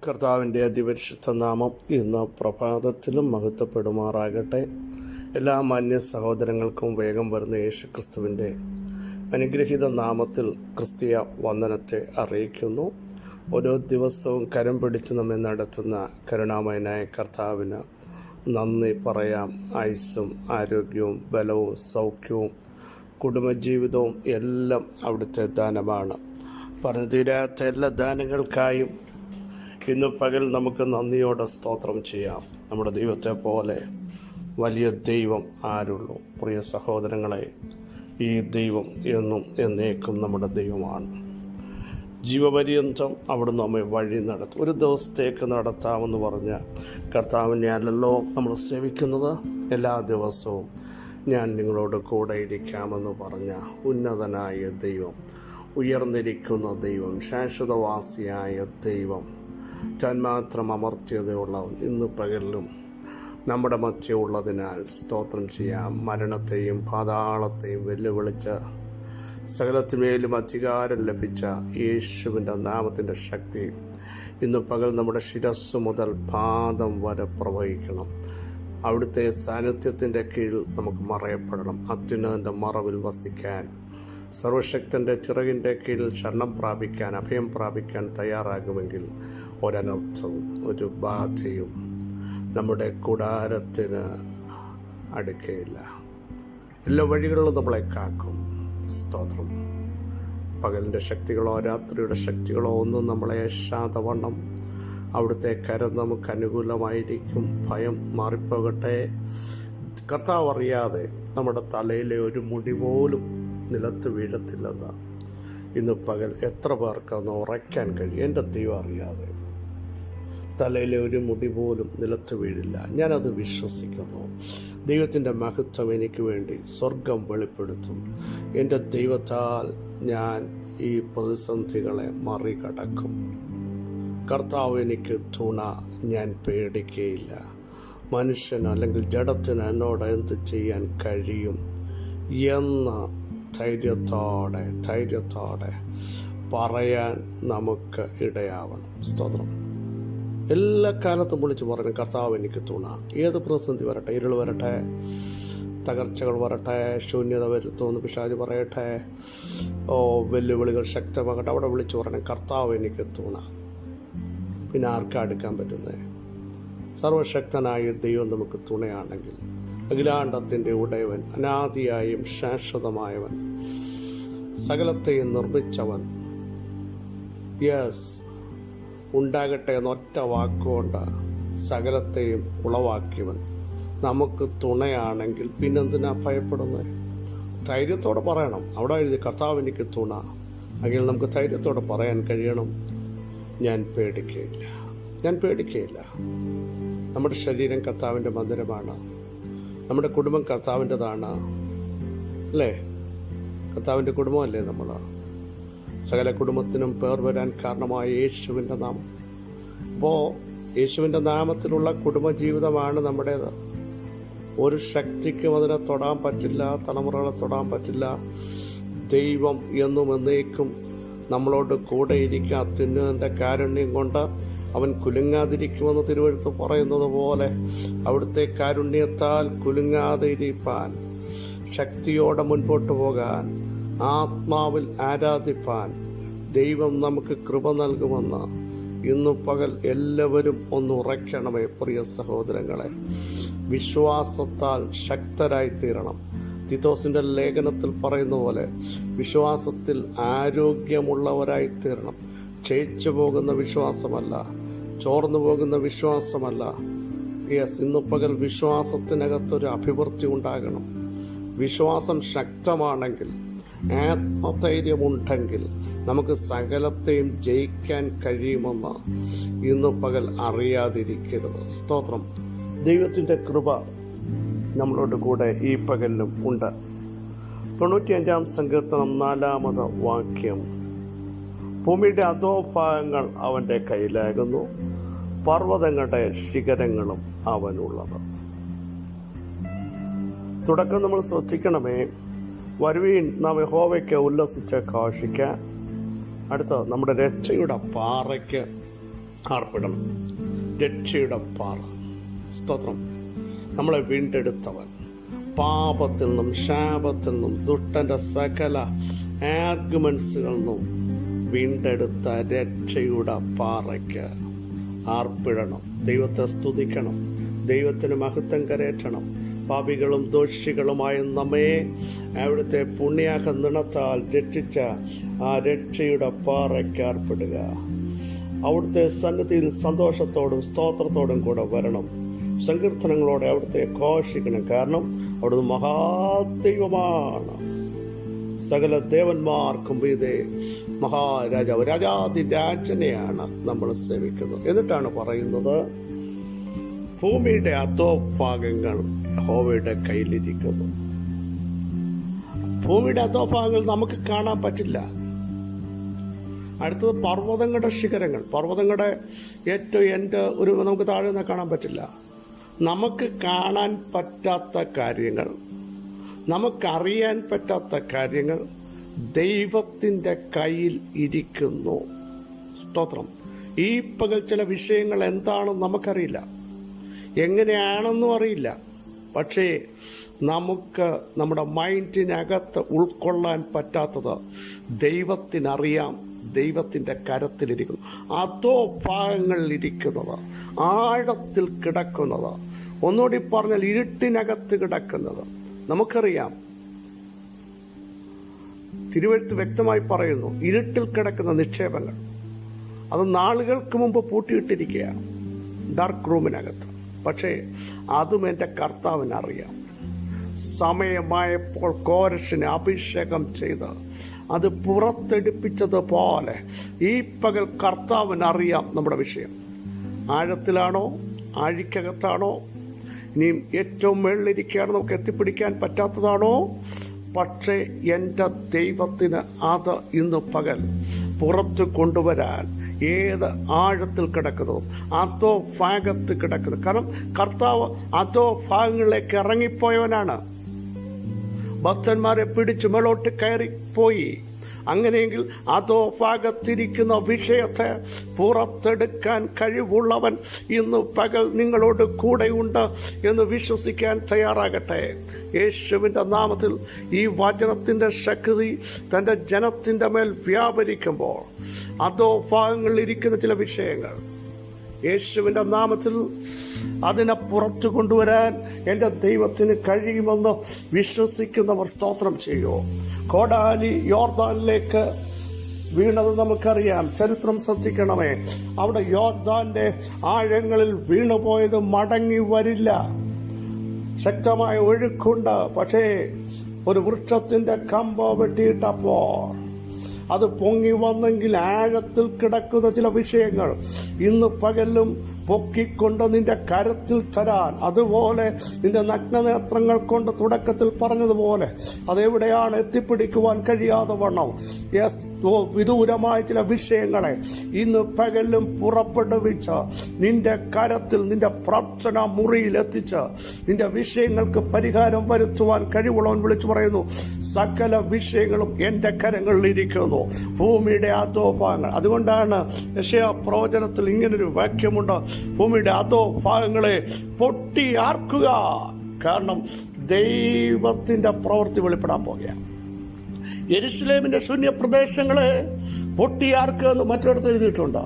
കർത്താവിൻ്റെ അതിപരിശുദ്ധ നാമം ഇന്ന് പ്രഭാതത്തിലും മഹത്വപ്പെടുമാറാകട്ടെ. എല്ലാ മാന്യ സഹോദരങ്ങൾക്കും വേഗം വരുന്ന യേശുക്രിസ്തുവിൻ്റെ അനുഗ്രഹീത നാമത്തിൽ ക്രിസ്തീയ വന്ദനത്തെ അറിയിക്കുന്നു. ഓരോ ദിവസവും കരം പിടിച്ച് നമ്മെ നടത്തുന്ന കരുണാമയനായ കർത്താവിന് നന്ദി പറയാം. ആയുസ്സും ആരോഗ്യവും ബലവും സൗഖ്യവും കുടുംബജീവിതവും എല്ലാം അവിടുത്തെ ദാനമാണ്. പറഞ്ഞു തീരാത്ത എല്ലാ ദാനങ്ങൾക്കായും ഇന്ന് പകൽ നമുക്ക് നന്ദിയോടെ സ്തോത്രം ചെയ്യാം. നമ്മുടെ ദൈവത്തെ പോലെ വലിയ ദൈവം ആരുള്ളൂ? പ്രിയ സഹോദരങ്ങളെ, ഈ ദൈവം എന്നും എന്നേക്കും നമ്മുടെ ദൈവമാണ്. ജീവപര്യന്തം അവിടുന്ന് നമ്മെ വഴി നടത്തും. ഒരു ദിവസത്തേക്ക് നടത്താമെന്ന് പറഞ്ഞ കർത്താവിനെ അല്ലല്ലോ നമ്മൾ സേവിക്കുന്നത്. എല്ലാ ദിവസവും ഞാൻ നിങ്ങളോട് കൂടെ ഇരിക്കാമെന്ന് പറഞ്ഞ ഉന്നതനായ ദൈവം, ഉയർന്നിരിക്കുന്ന ദൈവം, ശാശ്വതവാസിയായ ദൈവം, താൻ മാത്രം അമർത്യതയുള്ളവൻ ഇന്ന് പകലിലും നമ്മുടെ മധ്യ ഉള്ളതിനാൽ സ്തോത്രം ചെയ്യാം. മരണത്തെയും പാതാളത്തെയും വെല്ലുവിളിച്ച സകലത്തിന്മേലും അധികാരം ലഭിച്ച യേശുവിൻ്റെ നാമത്തിൻ്റെ ശക്തി ഇന്ന് പകൽ നമ്മുടെ ശിരസ് മുതൽ പാദം വരെ പ്രവഹിക്കണം. അവിടുത്തെ സാന്നിധ്യത്തിൻ്റെ കീഴിൽ നമുക്ക് മറയപ്പെടണം. അത്യുന്നതൻ്റെ മറവിൽ വസിക്കാൻ, സർവശക്തൻ്റെ ചിറകിൻ്റെ കീഴിൽ ശരണം പ്രാപിക്കാൻ, അഭയം പ്രാപിക്കാൻ തയ്യാറാകുമെങ്കിൽ ഒരനർത്ഥവും ഒരു ബാധയും നമ്മുടെ കൂടാരത്തിന് അടുക്കയില്ല. എല്ലാ വഴികളിലും നമ്മളെ കാക്കും. സ്തോത്രം. പകലിൻ്റെ ശക്തികളോ രാത്രിയുടെ ശക്തികളോ ഒന്നും നമ്മളെ ശാതവണ്ണം അവിടുത്തെ കരം നമുക്ക് അനുകൂലമായിരിക്കും. ഭയം മാറിപ്പോകട്ടെ. കർത്താവ് അറിയാതെ നമ്മുടെ തലയിലെ ഒരു മുടി പോലും നിലത്ത് വീഴത്തില്ലെന്ന് ഇന്ന് പകൽ എത്ര പേർക്ക് ഒന്ന് ഉറയ്ക്കാൻ കഴിയും? എൻ്റെ ദൈവം അറിയാതെ തലയിലെ ഒരു മുടി പോലും നിലത്ത് വീഴില്ല. ഞാനത് വിശ്വസിക്കുന്നു. ദൈവത്തിൻ്റെ മഹത്വം എനിക്ക് വേണ്ടി സ്വർഗം വെളിപ്പെടുത്തും. എൻ്റെ ദൈവത്താൽ ഞാൻ ഈ പ്രതിസന്ധികളെ മറികടക്കും. കർത്താവ് എനിക്ക് തുണ, ഞാൻ പേടിക്കുകയില്ല. മനുഷ്യന് അല്ലെങ്കിൽ ജഡത്തിന് എന്നോട് എന്ത് ചെയ്യാൻ കഴിയും എന്ന് ധൈര്യത്തോടെ പറയാൻ നമുക്ക് ഇടയാവണം. സ്തോത്രം. എല്ലാ കാലത്തും വിളിച്ച് പറയണം, കർത്താവ് എനിക്ക് തുണ. ഏത് പ്രതിസന്ധി വരട്ടെ, ഇരുൾ വരട്ടെ, തകർച്ചകൾ വരട്ടെ, ശൂന്യത വരുത്തുമെന്ന് പിശാച് പറയട്ടെ, വെല്ലുവിളികൾ ശക്തമാകട്ടെ, അവിടെ വിളിച്ച് പറയണം, കർത്താവ് എനിക്ക് തുണ. പിന്നെ ആർക്കാ അടുക്കാൻ പറ്റുന്നത്? സർവശക്തനായ ദൈവം നമുക്ക് തുണയാണെങ്കിൽ, അഖിലാണ്ടത്തിൻ്റെ ഉടയവൻ, അനാദിയായും ശാശ്വതമായവൻ, സകലത്തെയും നിർമ്മിച്ചവൻ, യെസ് ഉണ്ടാകട്ടെ എന്നൊറ്റ വാക്കുകൊണ്ട് സകലത്തെയും ഉളവാക്കിയവൻ നമുക്ക് തുണയാണെങ്കിൽ പിന്നെന്തിനാ ഭയപ്പെടുന്നത്? ധൈര്യത്തോടെ പറയണം. അവിടെ എഴുതി കർത്താവ് എനിക്ക് തുണ. അല്ലെങ്കിൽ നമുക്ക് ധൈര്യത്തോടെ പറയാൻ കഴിയണം, ഞാൻ പേടിക്കുകയില്ല, ഞാൻ പേടിക്കുകയില്ല. നമ്മുടെ ശരീരം കർത്താവിൻ്റെ മന്ദിരമാണ്. നമ്മുടെ കുടുംബം കർത്താവിൻ്റെതാണ്, അല്ലേ? കർത്താവിൻ്റെ കുടുംബമല്ലേ നമ്മൾ? സകല കുടുംബത്തിനും പേർ വരാൻ കാരണമായ യേശുവിൻ്റെ നാമം. അപ്പോൾ യേശുവിൻ്റെ നാമത്തിലുള്ള കുടുംബജീവിതമാണ് നമ്മുടേത്. ഒരു ശക്തിക്കും അതിനെ തൊടാൻ പറ്റില്ല, തലമുറകളെ തൊടാൻ പറ്റില്ല. ദൈവം എന്നും എന്നേക്കും നമ്മളോട് കൂടെ ഇരിക്കുക. അത്യുന്നതൻ്റെ കാരുണ്യം കൊണ്ട് അവൻ കുലുങ്ങാതിരിക്കുമെന്ന് തിരുവെഴുത്ത് പറയുന്നത് പോലെ അവിടുത്തെ കാരുണ്യത്താൽ കുലുങ്ങാതെ ഇരിപ്പാൻ, ശക്തിയോടെ മുൻപോട്ട് പോകാൻ, ആത്മാവിൽ ആരാധിപ്പാൻ ദൈവം നമുക്ക് കൃപ നൽകുമെന്ന് ഇന്നു പകൽ എല്ലാവരും ഒന്ന് ഉറയ്ക്കണമേ. പ്രിയ സഹോദരങ്ങളെ, വിശ്വാസത്താൽ ശക്തരായിത്തീരണം. തീത്തോസിൻ്റെ ലേഖനത്തിൽ പറയുന്ന പോലെ വിശ്വാസത്തിൽ ആരോഗ്യമുള്ളവരായിത്തീരണം. ക്ഷയിച്ചു പോകുന്ന വിശ്വാസമല്ല, ചോർന്നു പോകുന്ന വിശ്വാസമല്ല. യെസ്, ഇന്നു പകൽ വിശ്വാസത്തിനകത്തൊരു അഭിവൃദ്ധി ഉണ്ടാകണം. വിശ്വാസം ശക്തമാണെങ്കിൽ, ആത്മധൈര്യമുണ്ടെങ്കിൽ നമുക്ക് സകലത്തെയും ജയിക്കാൻ കഴിയുമെന്ന് ഇന്നു പകൽ അറിയാതിരിക്കരുത്. സ്തോത്രം. ദൈവത്തിൻ്റെ കൃപ നമ്മളോട് കൂടെ ഈ പകലിലും ഉണ്ട്. 95-ാം സങ്കീർത്തനം 4-ാമത് വാക്യം. ഭൂമിയുടെ അധോഭാഗങ്ങൾ അവൻ്റെ കയ്യിലാകുന്നു, പർവ്വതങ്ങളുടെ ശിഖരങ്ങളും അവനുള്ളത്. തുടക്കം നമ്മൾ ശ്രദ്ധിക്കണമേ. വരുവീൻ, നാം യഹോവയ്ക്ക് ഉല്ലസിച്ച് ഘോഷിക്കാൻ. അടുത്ത നമ്മുടെ രക്ഷയുടെ പാറയ്ക്ക് ആർപ്പിടണം. രക്ഷയുടെ പാറ. സ്തോത്രം. നമ്മളെ വീണ്ടെടുത്തവൻ, പാപത്തിൽ നിന്നും ശാപത്തിൽ നിന്നും ദുഷ്ടന്റെ സകല ആർഗ്യുമെന്റ്സുകളിൽ നിന്നും വീണ്ടെടുത്ത രക്ഷയുടെ പാറയ്ക്ക് ആർപ്പിടണം. ദൈവത്തെ സ്തുതിക്കണം, ദൈവത്തിന് മഹത്വം കരയറ്റണം. പാപികളും ദോഷികളുമായ നമ്മെ അവിടുത്തെ പുണ്യാഹ നിണത്താൽ രക്ഷിച്ച ആ രക്ഷയുടെ പാറയ്ക്ക് ആർപ്പിടുക. അവിടുത്തെ സന്നിധിയിൽ സന്തോഷത്തോടും സ്തോത്രത്തോടും കൂടെ വരണം. സങ്കീർത്തനങ്ങളോടെ അവിടുത്തെ ഘോഷിക്കണം. കാരണം അവിടുന്ന് മഹാദൈവമാണ്. സകല ദേവന്മാർക്കും ഇതേ മഹാരാജാവ്, രാജാതിരാജനെയാണ് നമ്മൾ സേവിക്കുന്നത്. എന്നിട്ടാണ് പറയുന്നത്, ഭൂമിയുടെ അധോഭാഗങ്ങൾ യഹോവയുടെ കയ്യിലിരിക്കുന്നു. ഭൂമിയുടെ അധോഭാഗങ്ങൾ നമുക്ക് കാണാൻ പറ്റില്ല. അടുത്തത് പർവ്വതങ്ങളുടെ ശിഖരങ്ങൾ. പർവ്വതങ്ങളുടെ ഏറ്റവും നമുക്ക് താഴെ നിന്ന് കാണാൻ പറ്റില്ല. നമുക്ക് കാണാൻ പറ്റാത്ത കാര്യങ്ങൾ, നമുക്കറിയാൻ പറ്റാത്ത കാര്യങ്ങൾ ദൈവത്തിൻ്റെ കയ്യിൽ ഇരിക്കുന്നു. സ്തോത്രം. ഈ പകൽ ചില വിഷയങ്ങൾ എന്താണെന്ന് നമുക്കറിയില്ല, എങ്ങനെയാണെന്നും അറിയില്ല. പക്ഷേ നമുക്ക് നമ്മുടെ മൈൻഡിനകത്ത് ഉൾക്കൊള്ളാൻ പറ്റാത്തത് ദൈവത്തിനറിയാം. ദൈവത്തിൻ്റെ കരത്തിലിരിക്കുന്നു. അതോ ഭാഗങ്ങളിലിരിക്കുന്നത്, ആഴത്തിൽ കിടക്കുന്നത്, ഒന്നുകൂടി പറഞ്ഞാൽ ഇരുട്ടിനകത്ത് കിടക്കുന്നത് നമുക്കറിയാം. തിരുവെഴുത്ത് വ്യക്തമായി പറയുന്നു, ഇരുട്ടിൽ കിടക്കുന്ന നിക്ഷേപങ്ങൾ അത് നാളുകൾക്ക് മുമ്പ് പൂട്ടിയിട്ടിരിക്കുകയാണ് ഡാർക്ക് റൂമിനകത്ത്. പക്ഷേ അതും എൻ്റെ കർത്താവിനറിയാം. സമയമായപ്പോൾ കോരശിനെ അഭിഷേകം ചെയ്ത് അത് പുറത്തെടുപ്പിച്ചതുപോലെ ഈ പകൽ കർത്താവിനറിയാം നമ്മുടെ വിഷയം. ആഴത്തിലാണോ, ആഴിക്കകത്താണോ, ഇനിയും ഏറ്റവും മേളിലിരിക്കുകയാണ്, നമുക്ക് എത്തിപ്പിടിക്കാൻ പറ്റാത്തതാണോ? പക്ഷേ എൻ്റെ ദൈവത്തിന് അത് ഇന്ന് പകൽ പുറത്ത് കൊണ്ടുവരാൻ ഏത് ആഴത്തിൽ കിടക്കുന്നതും അതോ ഭാഗത്ത് കിടക്കുന്നു. കാരണം കർത്താവ് അതോ ഭാഗങ്ങളിലേക്ക് ഇറങ്ങിപ്പോയവനാണ്. ഭക്തന്മാരെ പിടിച്ചു മേളോട്ട് കയറിപ്പോയി. അങ്ങനെയെങ്കിൽ അതോ ഭാഗത്തിരിക്കുന്ന വിഷയത്തെ പുറത്തെടുക്കാൻ കഴിവുള്ളവൻ ഇന്ന് പകൽ നിങ്ങളോട് കൂടെയുണ്ട് എന്ന് വിശ്വസിക്കാൻ തയ്യാറാകട്ടെ. യേശുവിൻ്റെ നാമത്തിൽ ഈ വചനത്തിൻ്റെ ശക്തി തൻ്റെ ജനത്തിൻ്റെ മേൽ വ്യാപരിക്കുമ്പോൾ അതോ ഭാഗങ്ങളിലിരിക്കുന്ന ചില വിഷയങ്ങൾ യേശുവിൻ്റെ നാമത്തിൽ അതിനെ പുറത്തു കൊണ്ടുവരാൻ എൻ്റെ ദൈവത്തിന് കഴിയുമെന്ന് വിശ്വസിക്കുന്നവർ സ്തോത്രം ചെയ്യൂ. കോടാലി യോർദാനിലേക്ക് വീണത് നമുക്കറിയാം. ചരിത്രം ശ്രദ്ധിക്കണമേ. അവിടെ യോർദാന്റെ ആഴങ്ങളിൽ വീണുപോയത് മടങ്ങി വരില്ല. ശക്തമായ ഒഴുക്കുണ്ട്. പക്ഷേ ഒരു വൃക്ഷത്തിന്റെ കമ്പ് വെട്ടിയിട്ടപ്പോൾ അത് പൊങ്ങി വന്നെങ്കിൽ ആഴത്തിൽ കിടക്കുന്ന ചില വിഷയങ്ങൾ ഇന്ന് പകലും പൊക്കിക്കൊണ്ട് നിന്റെ കരത്തിൽ തരാൻ, അതുപോലെ നിന്റെ നഗ്നനേത്രങ്ങൾ കൊണ്ട് തുടക്കത്തിൽ പറഞ്ഞതുപോലെ അതെവിടെയാണ് എത്തിപ്പിടിക്കുവാൻ കഴിയാതെ വണ്ണം വിദൂരമായ ചില വിഷയങ്ങളെ ഇന്ന് പകലും പുറപ്പെടുവിച്ച് നിന്റെ കരത്തിൽ, നിന്റെ പ്രാർത്ഥന മുറിയിൽ എത്തിച്ച് നിന്റെ വിഷയങ്ങൾക്ക് പരിഹാരം വരുത്തുവാൻ കഴിവുള്ളവൻ വിളിച്ചു പറയുന്നു, സകല വിഷയങ്ങളും എൻ്റെ കരങ്ങളിൽ ഇരിക്കുന്നു. ഭൂമിയുടെ അധോഭാഗങ്ങൾ. അതുകൊണ്ടാണ് യെശയ്യാ പ്രവചനത്തിൽ ഇങ്ങനൊരു വാക്യമുണ്ട്, ഭൂമിയുടെ അധോഭാഗങ്ങളെ പൊട്ടിയാർക്കുക. കാരണം ദൈവത്തിന്റെ പ്രവൃത്തി വെളിപ്പെടാൻ പോകുകയാണ്. യെരൂശലേമിന്റെ ശൂന്യപ്രദേശങ്ങളെ പൊട്ടിയാർക്കുക എന്ന് മറ്റൊരിടത്ത് എഴുതിയിട്ടുണ്ട്.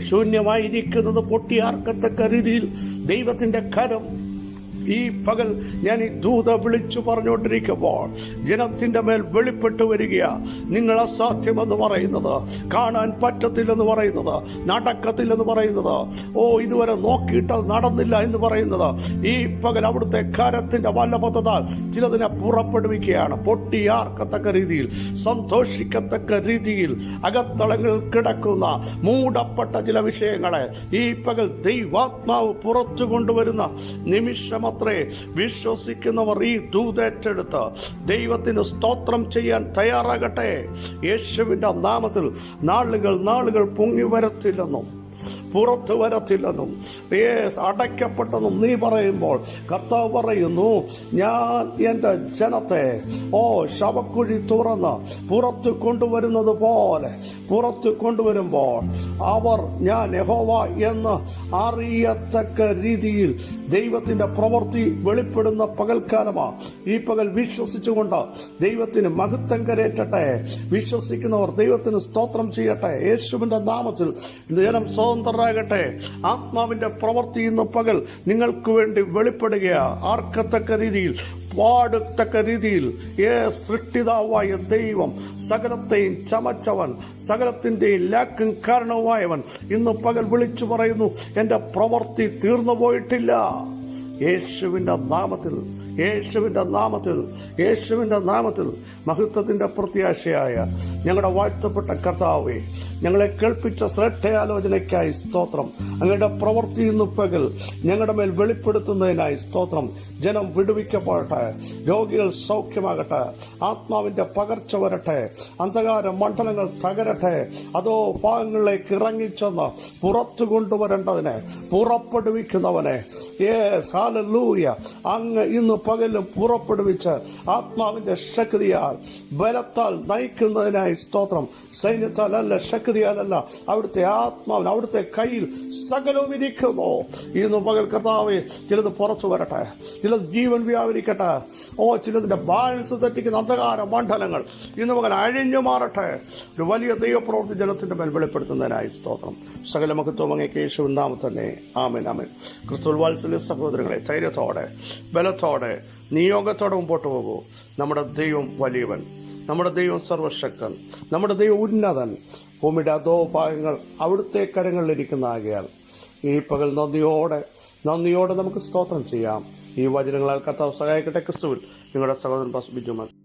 ശൂന്യമായിരിക്കുന്നത് പൊട്ടിയാർക്കത്തക്ക രീതിയിൽ ദൈവത്തിന്റെ കരം ഈ പകൽ ഞാൻ ഈ ദൂത വിളിച്ചു പറഞ്ഞുകൊണ്ടിരിക്കുമ്പോൾ ജനത്തിന്റെ മേൽ വെളിപ്പെട്ടു വരിക. നിങ്ങൾ അസാധ്യമെന്ന് പറയുന്നത്, കാണാൻ പറ്റത്തില്ലെന്ന് പറയുന്നത്, നടക്കത്തില്ലെന്ന് പറയുന്നത്, ഇതുവരെ നോക്കിയിട്ട് നടന്നില്ല എന്ന് പറയുന്നത്, ഈ പകൽ അവിടുത്തെ കരത്തിന്റെ വല്ലഭത്താൽ ചിലതിനെ പുറപ്പെടുവിക്കുകയാണ്. പൊട്ടിയാർക്കത്തക്ക രീതിയിൽ, സന്തോഷിക്കത്തക്ക രീതിയിൽ അകത്തളങ്ങളിൽ കിടക്കുന്ന മൂടപ്പെട്ട ചില വിഷയങ്ങളെ ഈ പകൽ ദൈവാത്മാവ് പുറത്തു കൊണ്ടുവരുന്ന നിമിഷം വിശ്വസിക്കുന്നവർ ഈ ദൂതേറ്റെടുത്ത് ദൈവത്തിന് സ്തോത്രം ചെയ്യാൻ തയ്യാറാകട്ടെ. യേശുവിന്റെ നാമത്തിൽ നാളുകൾ പൊങ്ങി വരത്തില്ലെന്നും പുറത്തു വരത്തില്ലെന്നും അടയ്ക്കപ്പെട്ടെന്നും നീ പറയുമ്പോൾ കർത്താവ് പറയുന്നു, ഞാൻ എൻ്റെ ജനത്തെ ശവക്കുഴി തുറന്ന് പുറത്തു കൊണ്ടുവരുന്നത് പോലെ പുറത്തു കൊണ്ടുവരുമ്പോൾ അവർ ഞാൻ യഹോവ എന്ന് അറിയത്തക്ക രീതിയിൽ ദൈവത്തിന്റെ പ്രവൃത്തി വെളിപ്പെടുന്ന പകൽക്കാലമാണ്. ഈ പകൽ വിശ്വസിച്ചുകൊണ്ട് ദൈവത്തിന് മഹത്വം കരേറ്റട്ടെ. വിശ്വസിക്കുന്നവർ ദൈവത്തിന് സ്തോത്രം ചെയ്യട്ടെ. യേശുവിന്റെ നാമത്തിൽ ജനം സ്വതന്ത്രരാകട്ടെ. ആത്മാവിന്റെ പ്രവൃത്തി ഇന്ന് പകൽ നിങ്ങൾക്ക് വേണ്ടി വെളിപ്പെടുകയാണ്. ആർക്കത്തക്ക രീതിയിൽ, പാടത്തക്ക രീതിയിൽ സൃഷ്ടിതാവായ ദൈവം, സകലത്തെയും ചമച്ചവൻ, സകലത്തിന്റെയും ലാക്കും കാരണവുമായവൻ ഇന്ന് പകൽ വിളിച്ചു പറയുന്നു, എന്റെ പ്രവൃത്തി തീർന്നു പോയിട്ടില്ല. യേശുവിന്റെ നാമത്തിൽ, യേശുവിന്റെ നാമത്തിൽ, യേശുവിന്റെ നാമത്തിൽ മഹത്വത്തിന്റെ പ്രത്യാശയായ ഞങ്ങളുടെ വാഴ്ത്തപ്പെട്ട കർത്താവേ, ഞങ്ങളെ കേൾപ്പിച്ച ശ്രേഷ്ഠയാലോചനയ്ക്കായി സ്തോത്രം. അങ്ങയുടെ പ്രവൃത്തി ഇന്ന് പകൽ ഞങ്ങളുടെ മേൽ വെളിപ്പെടുത്തുന്നതിനായി സ്തോത്രം. ജനം വിടുവിക്കപ്പെടട്ടെ, രോഗികൾ സൗഖ്യമാകട്ടെ, ആത്മാവിന്റെ പകർച്ച വരട്ടെ, അന്ധകാര മണ്ഡലങ്ങൾ തകരട്ടെ. അതോ ഭാഗങ്ങളിലേക്ക് ഇറങ്ങിച്ചെന്ന് പുറത്തു കൊണ്ടുവരേണ്ടതിനെ പുറപ്പെടുവിക്കുന്നവനെ ഹല്ലേലൂയ, അങ്ങ് ഇന്ന് പകലും പുറപ്പെടുവിച്ച് ആത്മാവിന്റെ ശക്തിയാൽ ബലത്താൽ നയിക്കുന്നതിനായി സ്തോത്രം. സൈന്യത്താൽ അല്ല, ശക്തിയാലല്ല, അവിടുത്തെ ആത്മാവിന്, അവിടുത്തെ കയ്യിൽ സകലവും ഇരിക്കുന്നു. ഇന്ന് പകൽ കർത്താവേ, ചിലത് പുറത്തു വരട്ടെ, ചിലത് ജീവൻ വ്യാപരിക്കട്ടെ. ചിലതിന്റെ ബാലൻസ് തെറ്റിക്കുന്ന അന്ധകാര മണ്ഡലങ്ങൾ ഇന്ന് പകൽ അഴിഞ്ഞു മാറട്ടെ. ഒരു വലിയ ദൈവപ്രവൃത്തി ജനത്തിന്റെ മേൽ വെളിപ്പെടുത്തുന്നതിനായി സ്തോത്രം. സകല മഹത്വം അങ്ങേക്ക് യേശുവിൻ നാമത്തിൽ തന്നെ. ആമേൻ, ആമേൻ. ക്രിസ്തുവിൽ വാത്സല്യ സഹോദരങ്ങളെ, ധൈര്യത്തോടെ, ബലത്തോടെ, നിയോഗത്തോടെ മുമ്പോട്ട് പോകൂ. നമ്മുടെ ദൈവം വലിയവൻ, നമ്മുടെ ദൈവം സർവശക്തൻ, നമ്മുടെ ദൈവം ഉന്നതൻ. ഭൂമിയുടെ അതോ ഭാഗങ്ങൾ അവിടുത്തെ കരങ്ങളിലിരിക്കുന്ന ആകയാൽ ഈ പകൽ നന്ദിയോടെ നമുക്ക് സ്തോത്രം ചെയ്യാം. ഈ വചനങ്ങളാൽ കർത്താവ് സഹായിക്കട്ടെ. ക്രിസ്തുവിൽ നിങ്ങളുടെ സഹോദരൻ പാസ്റ്റർ ബിജു മാത്യു.